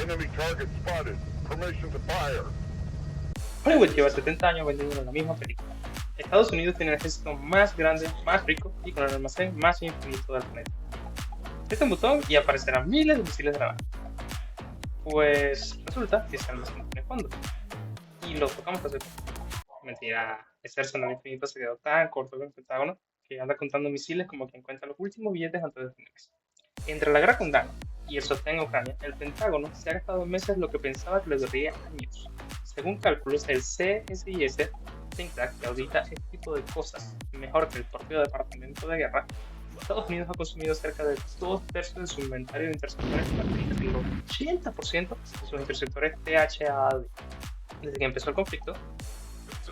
Enemy target spotted. Permission to fire. Hollywood lleva 70 años vendiendo la misma película. Estados Unidos tiene el ejército más grande, más rico y con el almacén más infinito del planeta. Aprieta un botón y aparecerán miles de misiles de la nada. Pues resulta que ese almacén tiene fondo. Y lo tocamos hace poco. Mentira, ese arsenal infinito se quedó tan corto con el Pentágono que anda contando misiles como quien cuenta los últimos billetes antes de finales. Entre la guerra con Dano y el sostén en Ucrania, el Pentágono se ha gastado en meses lo que pensaba que le duraría años. Según cálculos, el CSIS, think tank que audita este tipo de cosas mejor que el propio Departamento de Guerra, Estados Unidos ha consumido cerca de 2/3 de su inventario de interceptores y el 80% de sus interceptores THAAD. Desde que empezó el conflicto,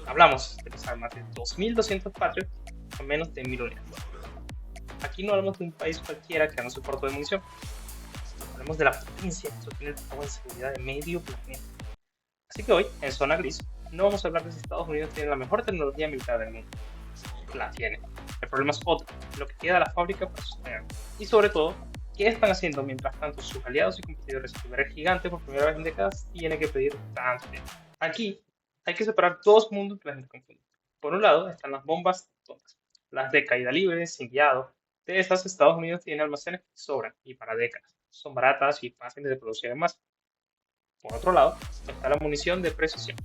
hablamos de pasar más de 2.200 Patriot a menos de 1.000 unidades. Aquí no hablamos de un país cualquiera que no se portó de munición. Hablamos de la potencia que sostiene el pago en seguridad de medio planeta. Así que hoy, en Zona Gris, no vamos a hablar de si Estados Unidos tiene la mejor tecnología militar del mundo. La tiene. El problema es otro, lo que queda de la fábrica para sostenerla. Y sobre todo, ¿qué están haciendo mientras tanto sus aliados y competidores? El primer gigante por primera vez en décadas tiene que pedir tanto tiempo. Aquí hay que separar dos mundos que la gente confunde. Por un lado están las bombas atómicas, las de caída libre, sin guiado. De esas, Estados Unidos tiene almacenes que sobran y para décadas. Son baratas y fáciles de producir en masa. Por otro lado, está la munición de precisión,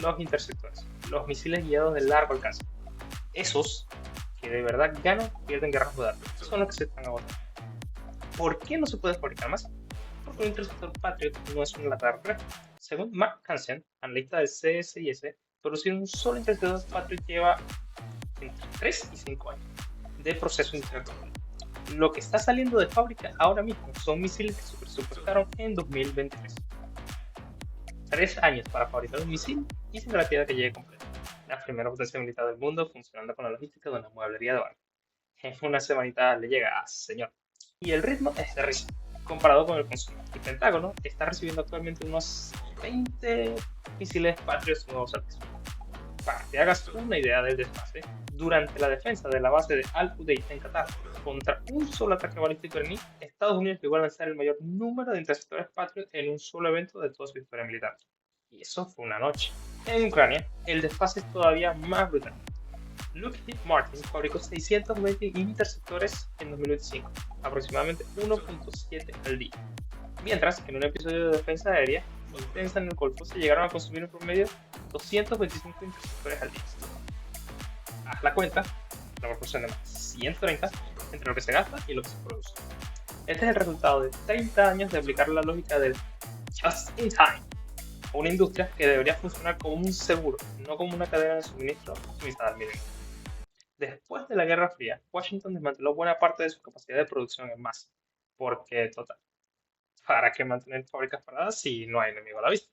los interceptores, los misiles guiados de largo alcance. Esos que de verdad ganan pierden guerras modernas. Son los que se están agotando. ¿Por qué no se puede fabricar más? Porque un interceptor Patriot no es una lata de refresco. Según Mark Hansen, analista del CSIS, producir un solo interceptor Patriot lleva entre 3 y 5 años de proceso intelectual. Lo que está saliendo de fábrica ahora mismo son misiles que se presupuestaron en 2023. 3 años para fabricar un misil y sin garantía de que llegue completo. La primera potencia militar del mundo funcionando con la logística de una mueblería de barco. En una semanita le llega a señor. Y el ritmo es de risa, comparado con el consumo. El Pentágono está recibiendo actualmente unos 20 misiles Patriot nuevos al mes. Para que te hagas una idea del desfase, durante la defensa de la base de Al-Udeid en Qatar contra un solo ataque balístico iraní, Estados Unidos llegó a lanzar el mayor número de interceptores Patriot en un solo evento de toda su historia militar. Y eso fue una noche. En Ucrania, el desfase es todavía más brutal. Lockheed Martin fabricó 620 interceptores en 2025, aproximadamente 1.7 al día. Mientras que en un episodio de defensa aérea intensa en el Golfo se llegaron a consumir en promedio 225 interceptores al día. Haz la cuenta, la proporción de más 130 entre lo que se gasta y lo que se produce. Este es el resultado de 30 años de aplicar la lógica del just in time a una industria que debería funcionar como un seguro, no como una cadena de suministro optimizada al milenio. Después de la Guerra Fría, Washington desmanteló buena parte de su capacidad de producción en masa, porque total, ¿para qué mantener fábricas paradas si no hay enemigo a la vista?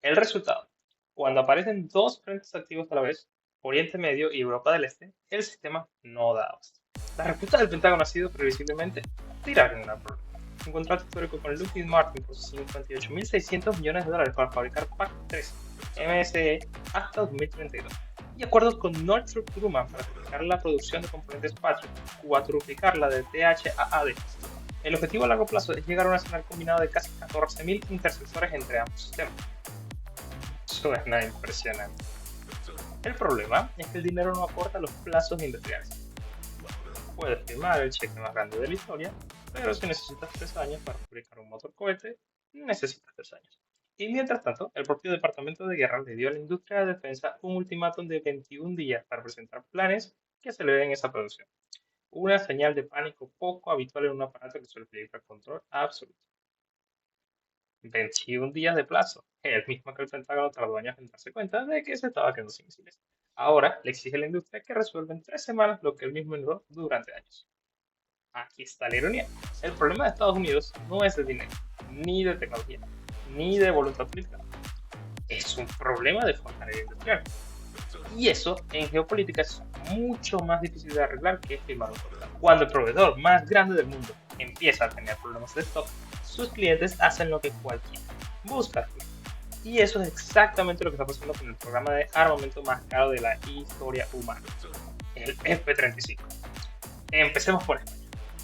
El resultado, cuando aparecen dos frentes activos a la vez, Oriente Medio y Europa del Este, el sistema no da abasto. La respuesta del Pentágono ha sido previsiblemente tirar en una prórroga. Un contrato histórico con Lockheed Martin por 58.600 millones de dólares para fabricar PAC-3 MSE hasta 2032. Y acuerdos con Northrop Grumman para triplicar la producción de componentes Patriot, cuadruplicar la de THAAD. El objetivo a largo plazo es llegar a un arsenal combinado de casi 14.000 interceptores entre ambos sistemas. Suena impresionante. El problema es que el dinero no acorta los plazos industriales. Puedes firmar el cheque más grande de la historia, pero si necesitas 3 años para fabricar un motor cohete, necesitas 3 años. Y mientras tanto, el propio Departamento de Guerra le dio a la industria de defensa un ultimátum de 21 días para presentar planes que aceleren esa producción. Una señal de pánico poco habitual en un aparato que suele pedir control absoluto. 21 días de plazo, el mismo que el Pentágono tardó años en darse cuenta de que se estaba quedando sin misiles. Ahora le exige a la industria que resuelva en 3 semanas lo que él mismo ignoró durante años. Aquí está la ironía. El problema de Estados Unidos no es de dinero, ni de tecnología, ni de voluntad política. Es un problema de fontanería industrial. Y eso, en geopolítica, es mucho más difícil de arreglar que firmar un tratado. Cuando el proveedor más grande del mundo empieza a tener problemas de stock, sus clientes hacen lo que cualquiera, buscan. Y eso es exactamente lo que está pasando con el programa de armamento más caro de la historia humana, el F-35. Empecemos por España.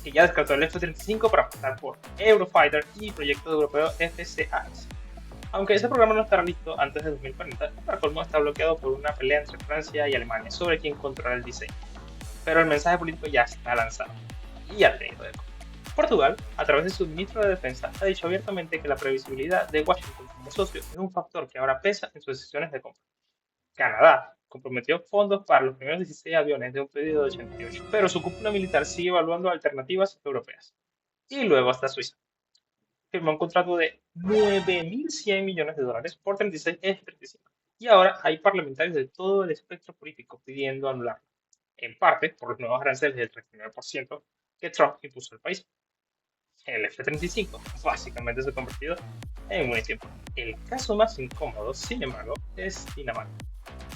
que ya descartó el F-35 para optar por Eurofighter y proyecto europeo FCAS. Aunque ese programa no estará listo antes de 2040, para colmo está bloqueado por una pelea entre Francia y Alemania sobre quién controla el diseño. Pero el mensaje político ya está lanzado y ha tenido eco. Portugal, a través de su ministro de Defensa, ha dicho abiertamente que la previsibilidad de Washington como socio es un factor que ahora pesa en sus decisiones de compra. Canadá comprometió fondos para los primeros 16 aviones de un pedido de 88, pero su cúpula militar sigue evaluando alternativas europeas. Y luego hasta Suiza. Firmó un contrato de 9.100 millones de dólares por 36 F-35. Y ahora hay parlamentarios de todo el espectro político pidiendo anularlo, en parte por los nuevos aranceles del 39% que Trump impuso al país. El F-35 básicamente se ha convertido en un ejemplo. El caso más incómodo, sin embargo, es Dinamarca.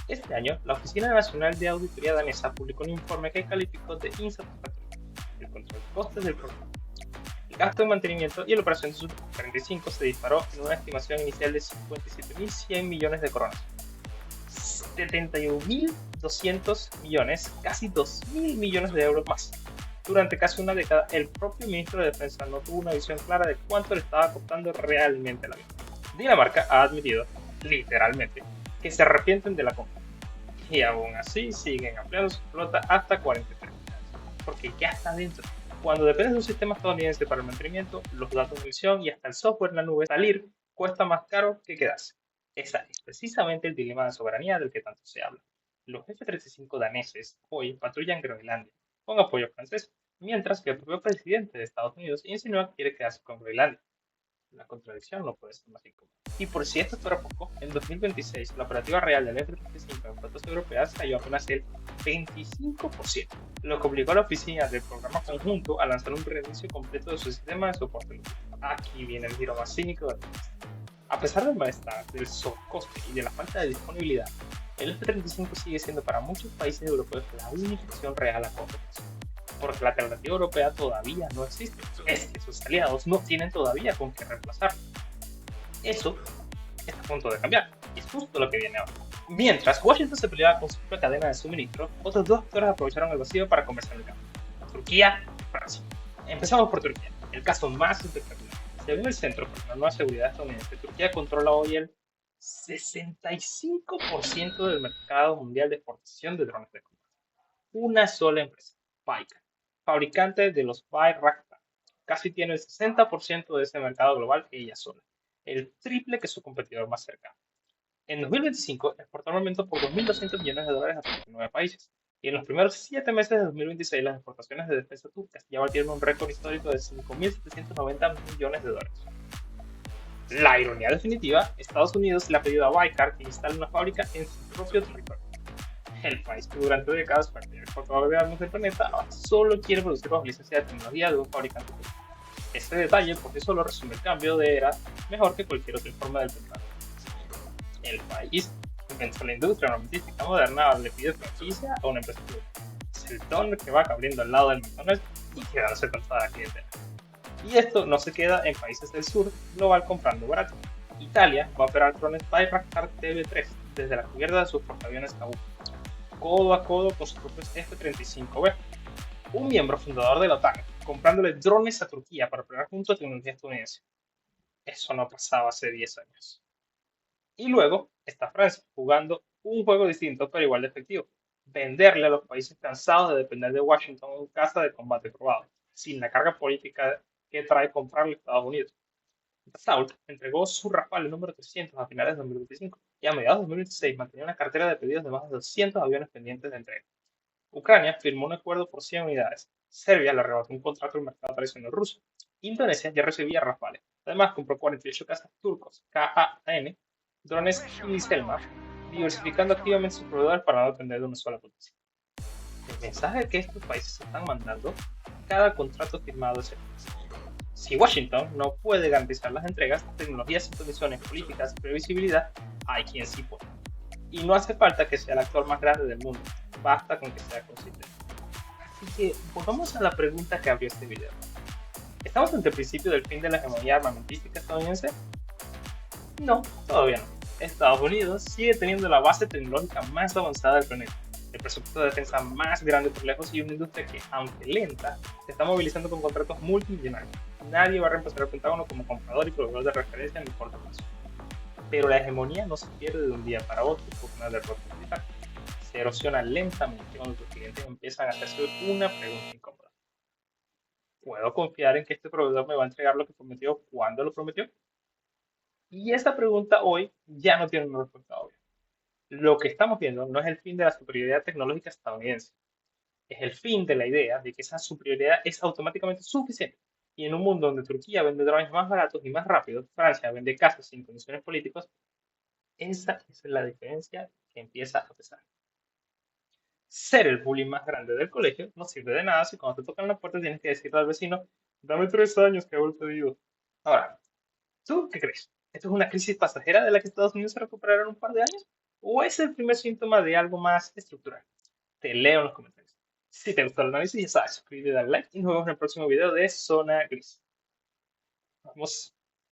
Este año, la Oficina Nacional de Auditoría danesa publicó un informe que calificó de insatisfactorio el control de costes del programa. El gasto de mantenimiento y la operación de su 35 se disparó en una estimación inicial de 57.100 millones de coronas. 71.200 millones, casi 2.000 millones de euros más. Durante casi una década, el propio ministro de Defensa no tuvo una visión clara de cuánto le estaba costando realmente el avión. Dinamarca ha admitido, literalmente, que se arrepienten de la compra. Y aún así siguen ampliando su flota hasta 43 unidades, porque ya está dentro. Cuando dependes de un sistema estadounidense para el mantenimiento, los datos de emisión y hasta el software en la nube, salir cuesta más caro que quedarse. Ese es precisamente el dilema de soberanía del que tanto se habla. Los F-35 daneses hoy patrullan Groenlandia, con apoyo francés, mientras que el propio presidente de Estados Unidos insinúa que quiere quedarse con Groenlandia. La contradicción no puede ser más incómoda. Y por si esto fuera poco, en 2026 la operativa real del F-35 en flotas europeas cayó apenas el 25%, lo que obligó a la oficina del programa conjunto a lanzar un reinicio completo de su sistema de soporte. Aquí viene el giro más cínico del país. A pesar del malestar, del sobrecoste y de la falta de disponibilidad, el F-35 sigue siendo para muchos países europeos la única opción real a corto plazo, porque la alternativa europea todavía no existe. Es que sus aliados no tienen todavía con qué reemplazarlo. Eso está a punto de cambiar, y es justo lo que viene ahora. Mientras Washington se peleaba con su propia cadena de suministro, otros dos actores aprovecharon el vacío para conversar el cambio: Turquía y Francia. Empezamos por Turquía, el caso más espectacular. Según el Centro para la Nueva Seguridad estadounidense, Turquía controla hoy el 65% del mercado mundial de exportación de drones de combate. Una sola empresa, Baykar, fabricante de los Bayraktar, casi tiene el 60% de ese mercado global ella sola, el triple que su competidor más cercano. En 2025 exportó armamento por 2.200 millones de dólares a 39 países, y en los primeros 7 meses de 2026 las exportaciones de defensa turcas ya batieron un récord histórico de 5.790 millones de dólares. La ironía definitiva: Estados Unidos le ha pedido a Baykar que instale una fábrica en su propio territorio. El país que durante décadas fue el mayor exportador de armas del planeta ahora solo quiere producir bajo licencia de tecnología de un fabricante turco. Este detalle por sí solo resume el cambio de era mejor que cualquier otro informe del Pentágono. El país inventó la industria armamentística moderna, le pide franquicia a una empresa turca. Es el don que va abriendo al lado del McDonald's y quedándose con toda la clientela. Y esto no se queda en países del sur global comprando barato. Italia va a operar drones Bayraktar TB3 desde la cubierta de sus portaaviones Kabuki, codo a codo con sus propios F-35B. Un miembro fundador de la OTAN comprándole drones a Turquía para operar junto a tecnología estadounidense. Eso no pasaba hace 10 años. Y luego está Francia, jugando un juego distinto pero igual de efectivo: venderle a los países cansados de depender de Washington un caza de combate probado, sin la carga política que trae comprarle a Estados Unidos. Dassault entregó su Rafale número 300 a finales de 2025 y a mediados de 2026 mantenía una cartera de pedidos de más de 200 aviones pendientes de entrega. Ucrania firmó un acuerdo por 100 unidades. Serbia le arrebató un contrato al mercado tradicional ruso. Indonesia ya recibía Rafale. Además, compró 48 cazas turcos KAN, drones y Selma, diversificando activamente sus proveedores para no depender de una sola potencia. El mensaje que estos países están mandando: cada contrato firmado es eficaz. Si Washington no puede garantizar las entregas, tecnologías sin condiciones políticas y previsibilidad, hay quien sí puede. Y no hace falta que sea el actor más grande del mundo, basta con que sea consistente. Así que volvamos a la pregunta que abrió este video. ¿Estamos ante el principio del fin de la hegemonía armamentística estadounidense? No, todavía no. Estados Unidos sigue teniendo la base tecnológica más avanzada del planeta, el presupuesto de defensa más grande por lejos y una industria que, aunque lenta, se está movilizando con contratos multimillonarios. Nadie va a reemplazar al Pentágono como comprador y proveedor de referencia en el corto plazo. Pero la hegemonía no se pierde de un día para otro por una derrota militar. Se erosiona lentamente cuando tus clientes empiezan a hacerse una pregunta incómoda. ¿Puedo confiar en que este proveedor me va a entregar lo que prometió cuando lo prometió? Y esta pregunta hoy ya no tiene una respuesta obvia. Lo que estamos viendo no es el fin de la superioridad tecnológica estadounidense, es el fin de la idea de que esa superioridad es automáticamente suficiente. Y en un mundo donde Turquía vende drones más baratos y más rápidos, Francia vende casas sin condiciones políticas, esa es la diferencia que empieza a pesar. Ser el bullying más grande del colegio no sirve de nada si cuando te tocan la puerta tienes que decirle al vecino, dame 3 años que hago el pedido. Ahora, ¿tú qué crees? ¿Esto es una crisis pasajera de la que Estados Unidos se recuperará en un par de años? ¿O es el primer síntoma de algo más estructural? Te leo en los comentarios. Si te gustó el análisis, ya sabes, suscríbete, dale like y nos vemos en el próximo video de Zona Gris. Vamos.